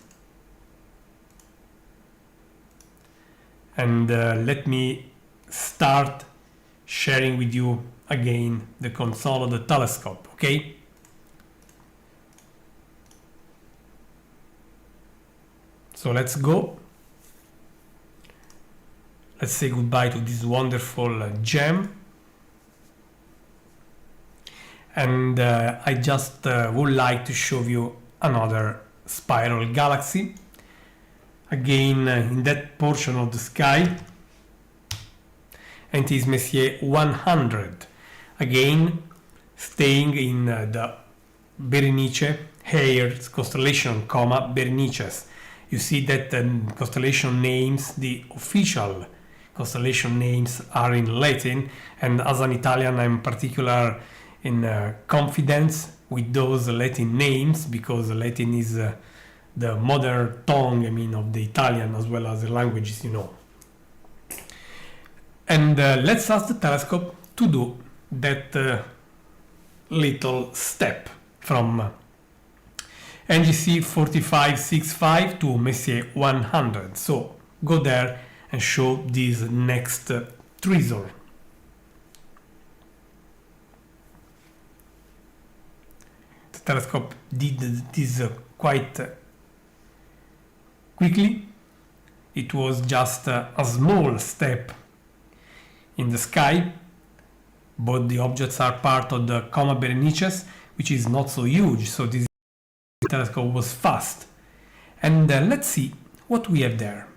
And let me start sharing with you again the console of the telescope, okay? So let's go. Let's say goodbye to this wonderful gem. and I just would like to show you another spiral galaxy, again in that portion of the sky, and it is Messier 100, again staying in the Berenice Hairs constellation, Berenices. You see that the constellation names, the official constellation names, are in Latin, and as an Italian I'm particular in confidence with those Latin names, because Latin is the mother tongue, I mean, of the Italian as well as the languages, you know. And let's ask the telescope to do that little step from NGC 4565 to Messier 100. So go there and show this next treasure. The telescope did this quite quickly. It was just a small step in the sky. Both the objects are part of the Coma Berenices, which is not so huge, so this telescope was fast. And let's see what we have there.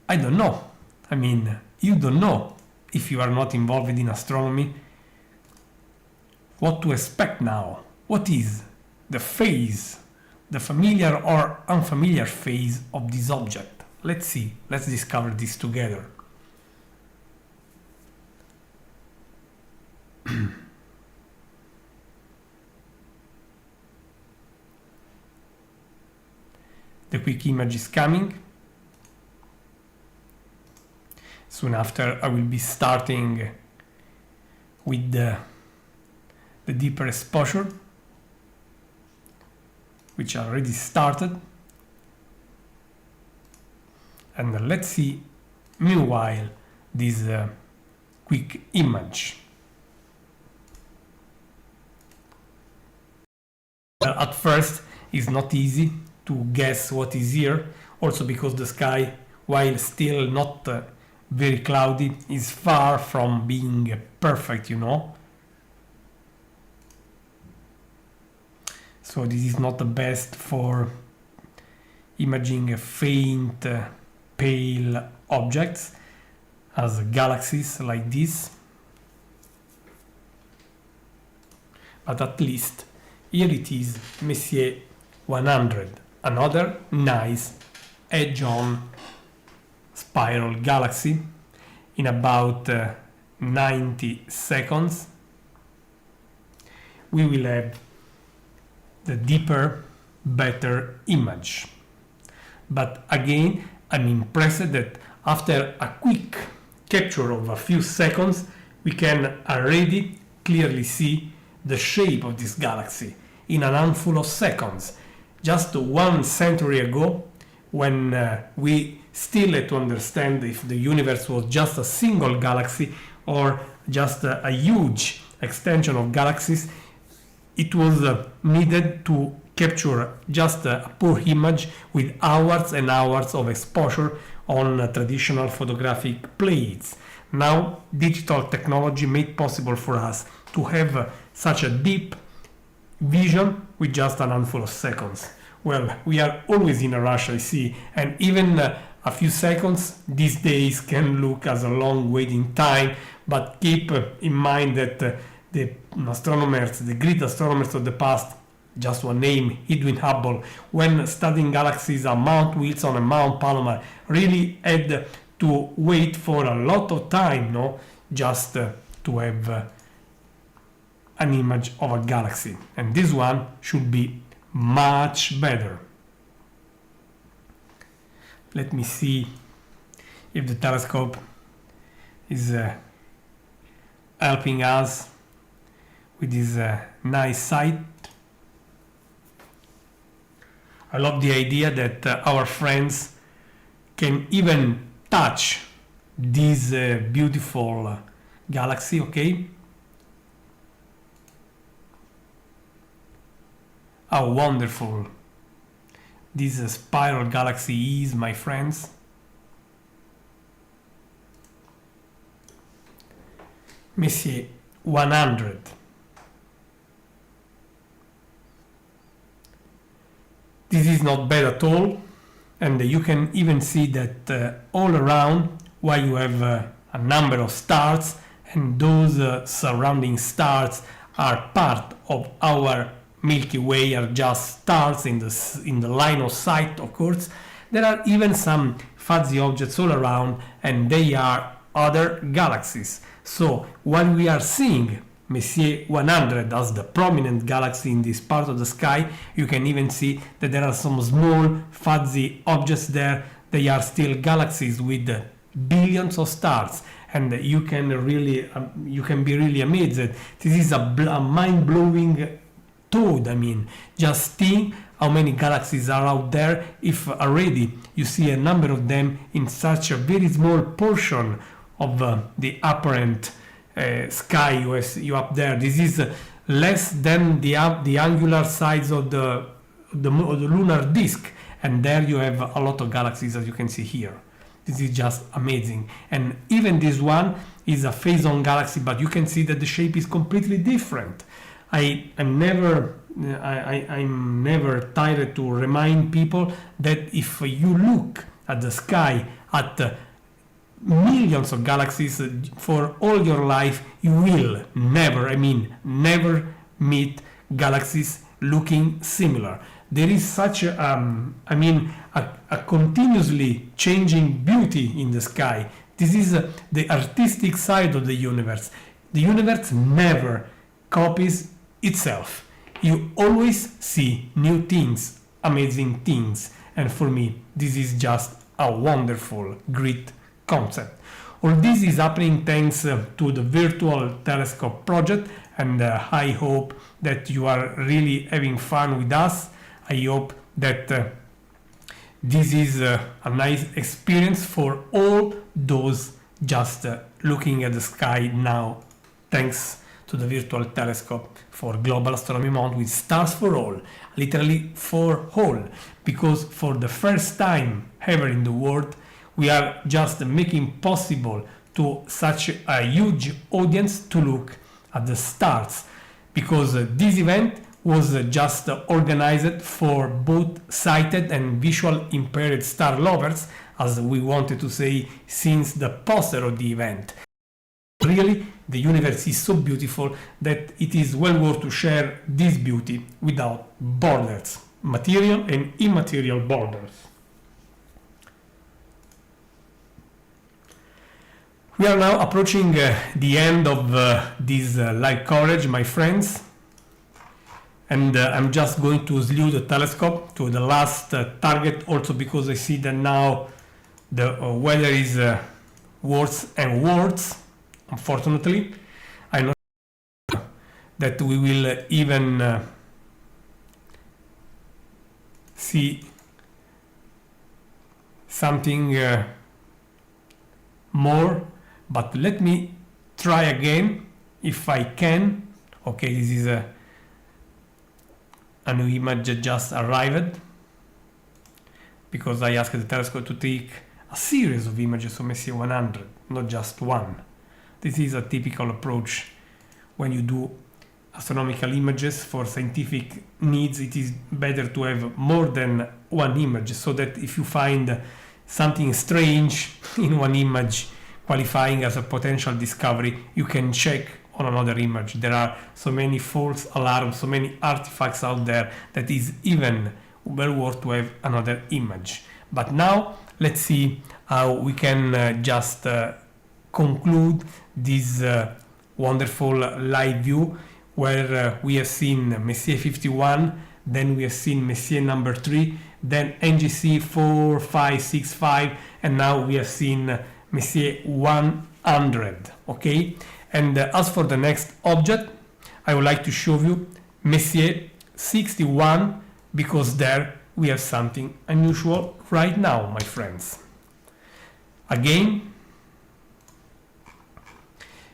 I don't know. I mean, you don't know, if you are not involved in astronomy, what to expect now. What is the phase, the familiar or unfamiliar phase of this object? Let's see. Let's discover this together. The quick image is coming. Soon after I will be starting with the deeper exposure, which already started. And let's see meanwhile this quick image. At first it's not easy to guess what is here, also because the sky, while still not very cloudy, is far from being perfect, you know. So this is not the best for imaging faint, pale objects as galaxies like this. But at least here it is, Messier 100, another nice edge-on spiral galaxy in about 90 seconds. We will have the deeper, better image. But again, I'm impressed that after a quick capture of a few seconds, we can already clearly see the shape of this galaxy in a handful of seconds. Just 1 century ago, when we still had to understand if the universe was just a single galaxy or just a huge extension of galaxies, it was needed to capture just a poor image with hours and hours of exposure on traditional photographic plates. Now, digital technology made possible for us to have such a deep vision with just a handful of seconds. Well, we are always in a rush, I see, and even a few seconds these days can look as a long waiting time, but keep in mind that the astronomers, the great astronomers of the past, just one name, Edwin Hubble, when studying galaxies at Mount Wilson and Mount Palomar, really had to wait for a lot of time, no, just to have an image of a galaxy. And this one should be much better. Let me see if the telescope is helping us with this nice sight. I love the idea that our friends can even touch this beautiful galaxy, okay? How wonderful this spiral galaxy is, my friends. Messier 100. This is not bad at all, and you can even see that all around, while you have a number of stars, and those surrounding stars are part of our Milky Way, are just stars in the line of sight, of course. There are even some fuzzy objects all around, and they are other galaxies. So while we are seeing Messier 100 as the prominent galaxy in this part of the sky, you can even see that there are some small fuzzy objects there. They are still galaxies with billions of stars, and you can be really amazed. This is a mind-blowing thought. I mean, just think how many galaxies are out there if already you see a number of them in such a very small portion of the apparent sky you up there. This is less than the angular size of the lunar disk, and there you have a lot of galaxies, as you can see here. This is just amazing. And even this one is a phase-on galaxy, but you can see that the shape is completely different. I'm never tired to remind people that if you look at the sky at millions of galaxies for all your life, you will never meet galaxies looking similar. There is such a continuously changing beauty in the sky. This is the artistic side of the universe. The universe never copies itself. You always see new things, amazing things, and for me this is just a wonderful, great concept. All this is happening thanks to the Virtual Telescope project, and I hope that you are really having fun with us. I hope that this is a nice experience for all those just looking at the sky now, thanks to the Virtual Telescope for Global Astronomy Month with Stars for All, literally for all, because for the first time ever in the world, we are just making possible to such a huge audience to look at the stars, because this event was just organized for both sighted and visual impaired star lovers, as we wanted to say since the poster of the event. Really, the universe is so beautiful that it is well worth to share this beauty without borders, material and immaterial borders. We are now approaching the end of this live coverage, my friends, and I'm just going to slew the telescope to the last target, also because I see that now the weather is worse and worse. Unfortunately, I know that we will even see something more, but let me try again if I can. Okay, this is a new image that just arrived, because I asked the telescope to take a series of images of Messier 100, not just one. This is a typical approach when you do astronomical images for scientific needs. It is better to have more than one image, so that if you find something strange in one image qualifying as a potential discovery, you can check on another image. There are so many false alarms, so many artifacts out there that is even well worth to have another image. But now let's see how we can just conclude this wonderful live view, where we have seen Messier 51, then we have seen Messier number 3, then NGC 4565, and now we have seen Messier 100. Okay, and as for the next object, I would like to show you Messier 61, because there we have something unusual right now, my friends. Again,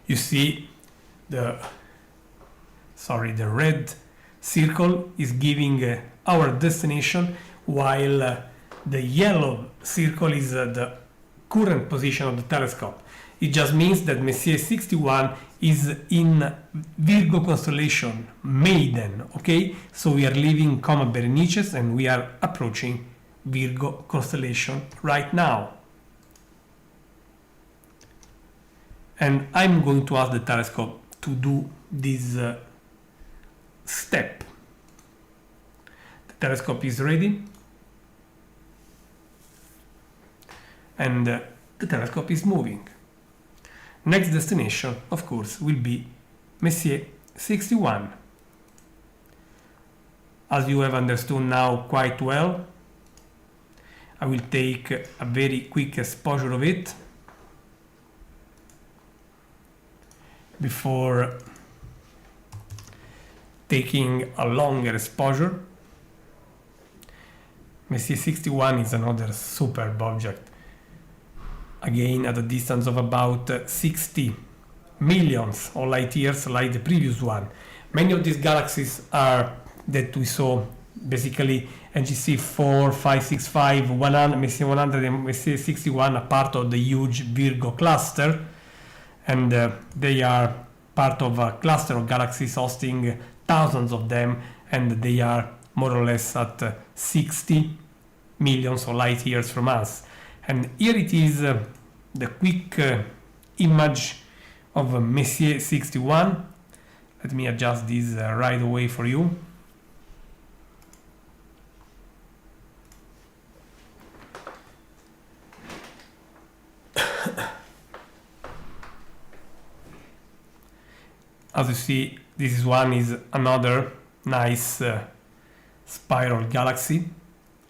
you see the red circle is giving our destination, while the yellow circle is the current position of the telescope. It just means that Messier 61 is in Virgo constellation, Maiden, okay? So we are leaving Coma Berenices and we are approaching Virgo constellation right now. And I'm going to ask the telescope to do this step. The telescope is ready. And the telescope is moving. Next destination, of course, will be Messier 61. As you have understood now quite well, I will take a very quick exposure of it before taking a longer exposure. Messier 61 is another superb object. Again, at a distance of about 60 millions of light years, like the previous one. Many of these galaxies are that we saw, basically NGC 4565, 100, Messier 100 and Messier 61 are part of the huge Virgo cluster, and they are part of a cluster of galaxies hosting thousands of them, and they are more or less at 60 millions of light years from us. And here it is, the quick image of Messier 61. Let me adjust this right away for you. As you see, this one is another nice spiral galaxy.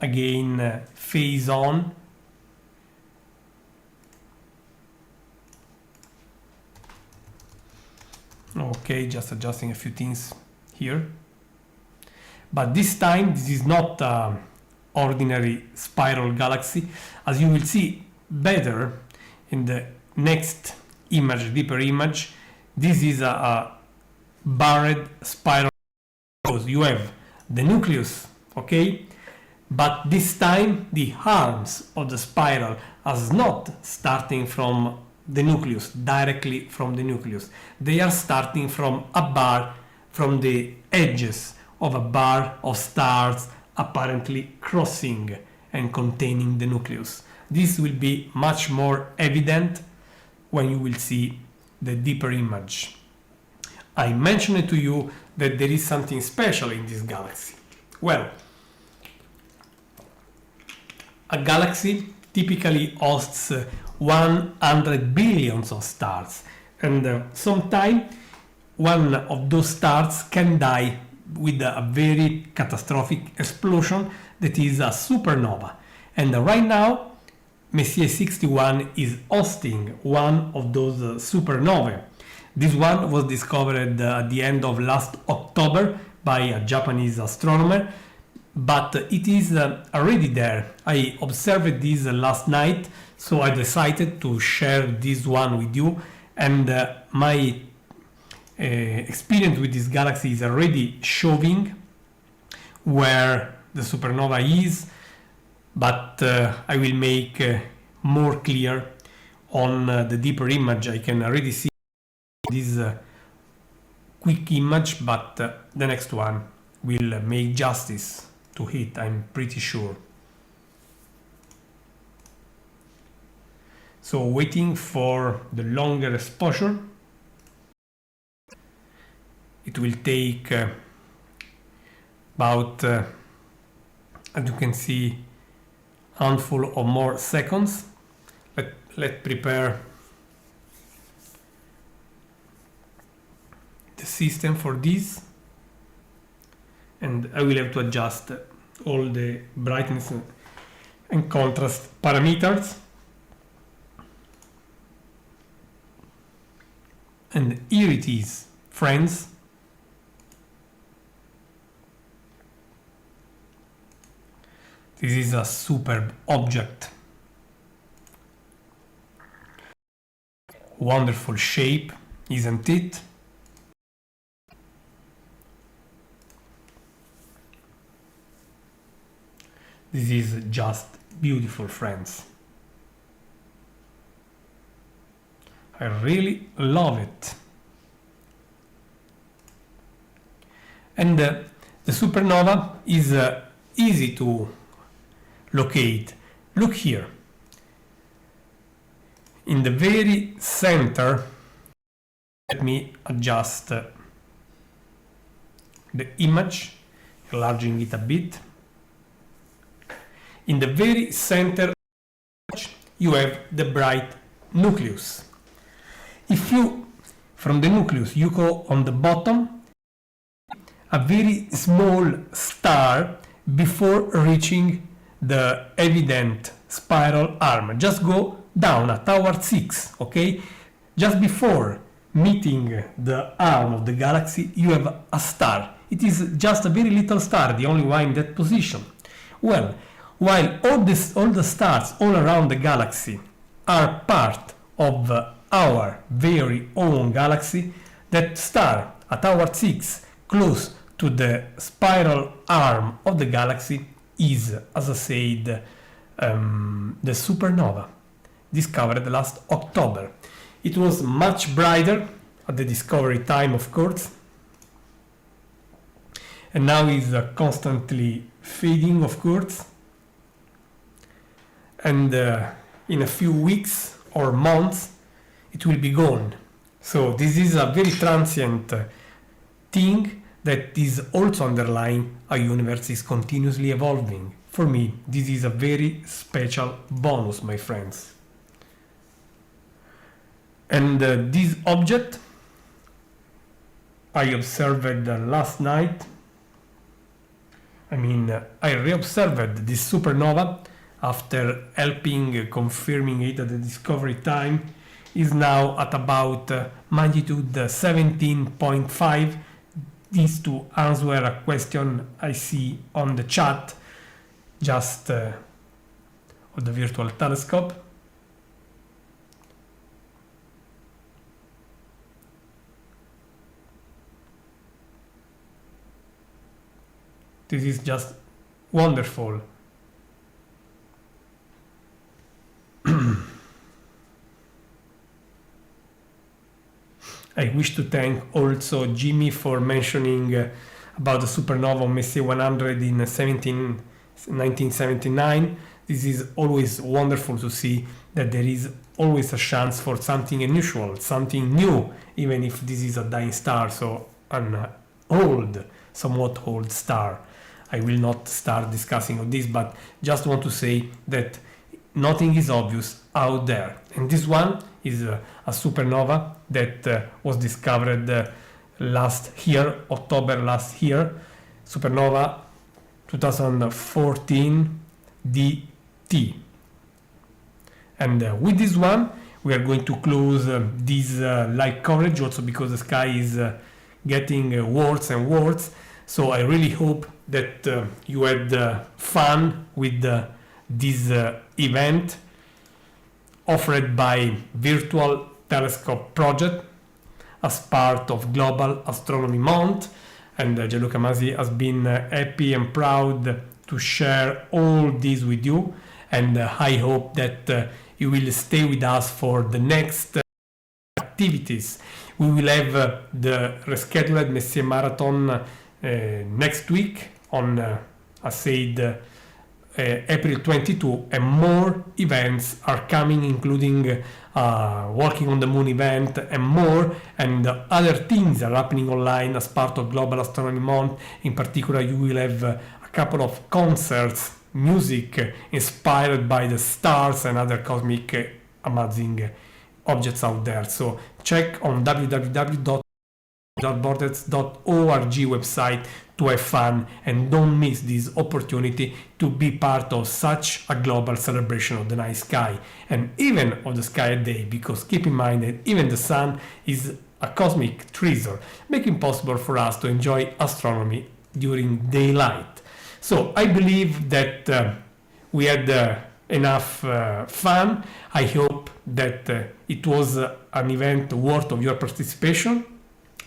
Again, phase on. Okay, just adjusting a few things here. But this time, this is not an ordinary spiral galaxy. As you will see better in the next image, deeper image, this is a barred spiral. You have the nucleus, okay? But this time, the arms of the spiral are not starting from the nucleus, directly from the nucleus. They are starting from a bar, from the edges of a bar of stars apparently crossing and containing the nucleus. This will be much more evident when you will see the deeper image. I mentioned to you that there is something special in this galaxy. Well, a galaxy typically hosts 100 billions of stars, and sometimes one of those stars can die with a very catastrophic explosion that is a supernova. And right now, Messier 61 is hosting one of those supernovae. This one was discovered at the end of last October by a Japanese astronomer, but it is already there. I observed this last night, so I decided to share this one with you, and my experience with this galaxy is already showing where the supernova is, but I will make more clear on the deeper image. I can already see this quick image, but the next one will make justice to it, I'm pretty sure. So waiting for the longer exposure. It will take about, as you can see, handful of more seconds. Let's prepare the system for this, and I will have to adjust all the brightness and contrast parameters. And here it is, friends. This is a superb object. Wonderful shape, isn't it? This is just beautiful, friends. I really love it. And the supernova is easy to locate. Look here. In the very center, let me adjust the image, enlarging it a bit. In the very center, you have the bright nucleus. If you, from the nucleus, you go on the bottom, a very small star before reaching the evident spiral arm. Just go down at tower 6, okay? Just before meeting the arm of the galaxy, you have a star. It is just a very little star, the only one in that position. Well, while all the stars all around the galaxy are part of our very own galaxy, that star at hour 6, close to the spiral arm of the galaxy, is, as I said, the supernova, discovered last October. It was much brighter at the discovery time, of course, and now is constantly fading, of course, and in a few weeks or months it will be gone. So this is a very transient thing that is also underlying a universe is continuously evolving. For me, this is a very special bonus, my friends. And this object I observed last night. I reobserved this supernova after helping confirming it at the discovery time. Is now at about magnitude 17.5. This to answer a question I see on the chat, just of the virtual telescope. This is just wonderful. I wish to thank also Jimmy for mentioning about the supernova Messier 100 in 1979. This is always wonderful to see that there is always a chance for something unusual, something new, even if this is a dying star, so an somewhat old star. I will not start discussing on this, but just want to say that nothing is obvious out there. And this one is a supernova that was discovered October last year, supernova 2014 DT. And with this one, we are going to close this live coverage, also because the sky is getting worse and worse. So I really hope that you had fun with this event offered by Virtual Telescope Project as part of Global Astronomy Month, and Gianluca Masi has been happy and proud to share all this with you, and I hope that you will stay with us for the next activities. We will have the rescheduled Messier Marathon next week on, as said, April 22, and more events are coming, including Walking on the Moon event and more, and other things are happening online as part of Global Astronomy Month. In particular, you will have a couple of concerts, music inspired by the stars and other cosmic amazing objects out there. So check on www.borders.org website to have fun, and don't miss this opportunity to be part of such a global celebration of the night sky, and even of the sky at day, because keep in mind that even the sun is a cosmic treasure, making possible for us to enjoy astronomy during daylight. So I believe that we had enough fun. I hope that it was an event worth of your participation.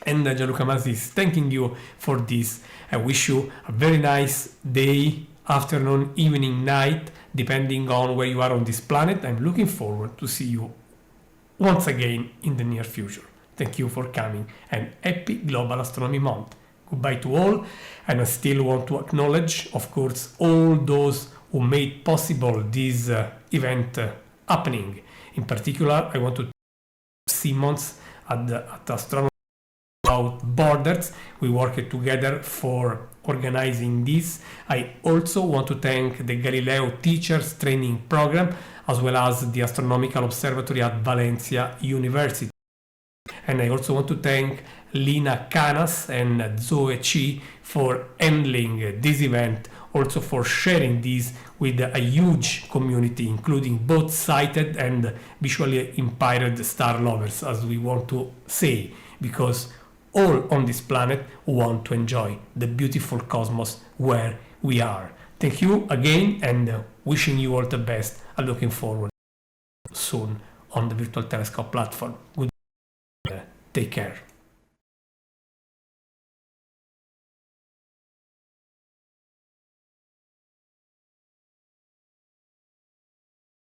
And Gianluca Masi is thanking you for this. I wish you a very nice day, afternoon, evening, night, depending on where you are on this planet. I'm looking forward to see you once again in the near future. Thank you for coming, and happy Global Astronomy Month. goodbye to all, and I still want to acknowledge, of course, all those who made possible this event happening. In particular, I want to thank Simons at Astronomy Without Borders. We worked together for organizing this. I also want to thank the Galileo Teachers Training Program, as well as the Astronomical Observatory at Valencia University. And I also want to thank Lina Canas and Zoe Chi for handling this event, also for sharing this with a huge community, including both sighted and visually impaired star lovers, as we want to say, because all on this planet want to enjoy the beautiful cosmos where we are. Thank you again, and wishing you all the best. I'm looking forward soon on the Virtual Telescope platform. Good. Take care.